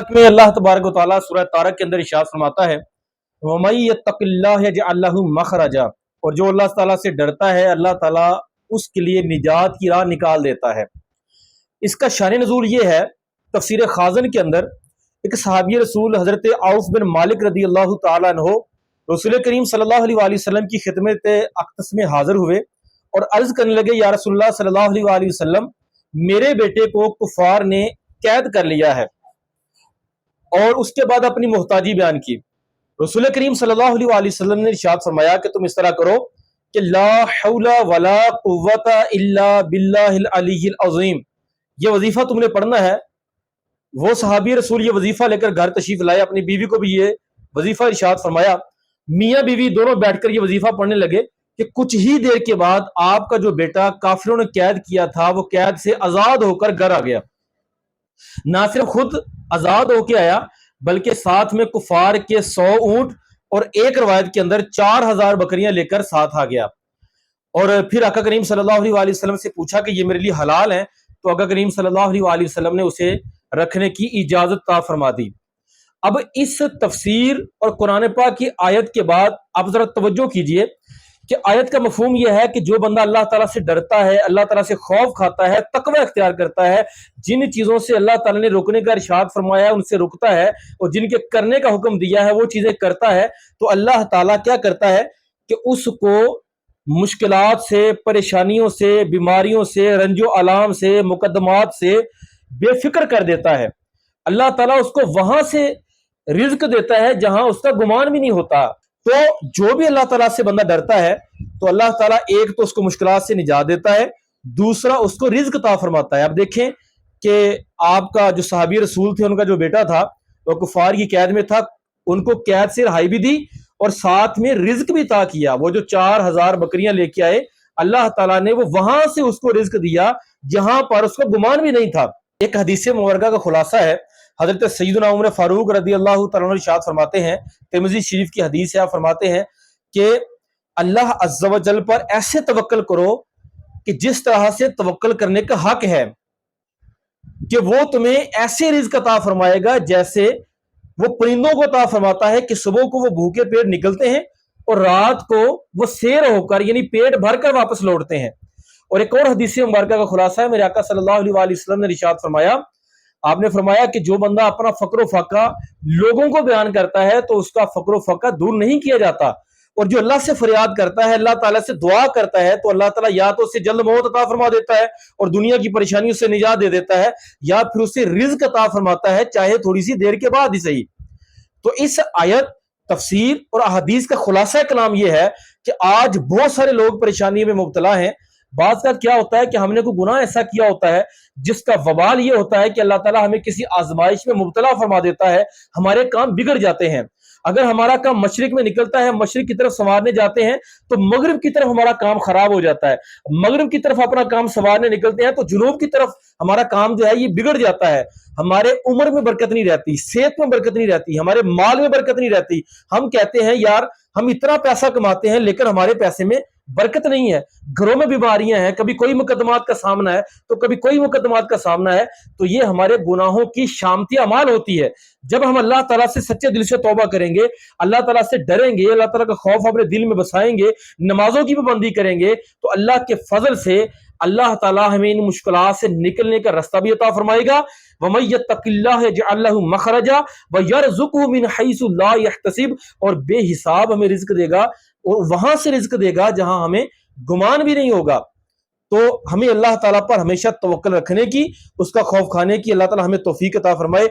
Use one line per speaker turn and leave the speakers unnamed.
पाक में अल्लाह तबारक व तआला सूरह तारक के अंदर इरशाद फरमाता है, वमन यत्तक़िल्लाह यजअल लहू मखरजा, और जो अल्लाह ताला से डरता है अल्लाह ताला उसके लिए निजात की राह निकाल देता है। इसका शान नज़ूल ये है, तफसीर खाज़न के अंदर एक सहाबी रसूल हज़रत औफ बिन मालिक रदी अल्लाह तआला अन्हो रसूल करीम सल्लल्लाहु अलैहि वसल्लम की खिदमत अक़दस में हाजिर हुए और अर्ज करने लगे, या रसूलुल्लाह सल्लल्लाहु अलैहि वसल्लम, मेरे बेटे को कुफार ने कैद कर लिया है। और उसके बाद अपनी मोहताजी बयान की। रसूल करीम सल्लल्लाहु अलैहि वसल्लम ने इरशाद फरमाया कि तुम इस तरह करो कि ला हौला वला कुव्वता इल्ला बिल्लाहिल अलीय्यिल अज़ीम, ये वजीफा तुमने पढ़ना है। वो सहाबी रसूल ये वजीफा लेकर घर तशरीफ लाए, अपनी बीवी को भी ये वजीफा इरशाद फरमाया। मियाँ बीवी दोनों बैठकर ये वजीफा पढ़ने लगे कि कुछ ही देर के बाद आपका जो बेटा काफिरों ने कैद किया था वो कैद से आजाद होकर घर आ गया। ना सिर्फ खुद आजाद होके आया बल्कि साथ में कुफार के 100 ऊंट और एक रवायत के अंदर 4000 बकरियां लेकर साथ आ गया। और फिर आका करीम सल्लल्लाहु अलैहि वसल्लम से पूछा कि ये मेरे लिए हलाल है, तो आका करीम सल्लल्लाहु अलैहि वसल्लम ने उसे रखने की इजाजत ता फरमा दी। अब इस तफसीर और कुरान पाक की आयत के बाद आप जरा तवज्जो कीजिए कि आयत का मफहूम यह है कि जो बंदा अल्लाह ताला से डरता है, अल्लाह ताला से खौफ खाता है, तकवा इख्तियार करता है, जिन चीजों से अल्लाह ताला ने रुकने का इरशाद फरमाया है उनसे रुकता है और जिनके करने का हुक्म दिया है वो चीजें करता है, तो अल्लाह ताला क्या करता है कि उसको मुश्किलात से, परेशानियों से, बीमारियों से, रंजो अलाम से, मुकदमात से बेफिक्र कर देता है। अल्लाह ताला उसको वहां से रिज्क देता है जहां उसका गुमान भी नहीं होता। तो जो भी अल्लाह ताला से बंदा डरता है तो अल्लाह ताला एक तो उसको मुश्किलात से निजात देता है, दूसरा उसको रिज्क अता फरमाता है। अब देखें कि आपका जो सहाबी रसूल थे उनका जो बेटा था वो कुफार की कैद में था, उनको कैद से रिहाई भी दी और साथ में रिज्क भी अता किया। वो जो 4000 बकरियां लेके आए अल्लाह ताला ने वो वहां से उसको रिज्क दिया जहां पर उसका गुमान भी नहीं था। एक हदीस मुबारका का खुलासा है, हजरत सैयदना उमर फारूक रदी अल्लाह तआला अन्हु इरशाद फरमाते हैं, तिरमिज़ी शरीफ की हदीस है, आप फरमाते हैं कि अल्लाह अज़्ज़ा व जल पर ऐसे तवक्कल करो कि जिस तरह से तवक्कल करने का हक है, कि वो तुम्हें ऐसे रिज़्क अता फरमाएगा जैसे वो परिंदों को अता फरमाता है कि सुबह को वो भूखे पेट निकलते हैं और रात को वो सैर होकर यानी पेट भरकर वापस लौटते हैं। और एक और हदीस मुबारका का खुलासा है, मेरे आका सल्लल्लाहु अलैहि वसल्लम ने इरशाद फरमाया, आपने फरमाया कि जो बंदा अपना फक्र फाका लोगों को बयान करता है तो उसका फक्र फाका दूर नहीं किया जाता, और जो अल्लाह से फरियाद करता है, अल्लाह ताला से दुआ करता है, तो अल्लाह ताला या तो उसे जल्द मौत अता फरमा देता है और दुनिया की परेशानियों से निजात दे देता है, या फिर उसे रिज्क अता फरमाता है, चाहे थोड़ी सी देर के बाद ही सही। तो इस आयत, तफसीर और अहदीस का खुलासा कलाम यह है कि आज बहुत सारे लोग परेशानी में मुब्तला हैं। बात का क्या होता है कि हमने कोई गुनाह ऐसा किया होता है जिसका वबाल ये होता है कि अल्लाह ताला हमें किसी आजमाइश में मुब्तला फरमा देता है, हमारे काम बिगड़ जाते हैं। अगर हमारा काम मशरिक में निकलता है, मशरिक की तरफ संवारने जाते हैं तो मगरिब की तरफ हमारा काम खराब हो जाता है। मगरिब की तरफ अपना काम संवारने निकलते हैं तो जुनूब की तरफ हमारा काम जो है ये बिगड़ जाता है। हमारे उम्र में बरकत नहीं रहती, सेहत में बरकत नहीं रहती, हमारे माल में बरकत नहीं रहती। हम कहते हैं यार हम इतना पैसा कमाते हैं लेकिन हमारे पैसे में बरकत नहीं है, घरों में बीमारियां हैं, कभी कोई मुकदमात का सामना है तो कभी कोई मुकदमात का सामना है। तो ये हमारे गुनाहों की शामती अमाल होती है। जब हम अल्लाह ताला से सच्चे दिल से तौबा करेंगे, अल्लाह ताला से डरेंगे, अल्लाह ताला का खौफ अपने दिल में बसाएंगे, नमाजों की पाबंदी करेंगे, तो अल्लाह के फजल से अल्लाह ताला हमें इन मुश्किलात से निकलने का रास्ता भी अता फरमाएगा। वमन यत्तक़िल्लाह यजअल लहू मखरजा व यरज़ुक़हु मिन हैसु ला यहतसिब, और बेहिसाब हमें रिज्क देगा और वहां से रिज्क देगा जहां हमें गुमान भी नहीं होगा। तो हमें अल्लाह ताला पर हमेशा तवक्कल रखने की, उसका खौफ खाने की अल्लाह ताला हमें तौफीक अता फरमाए।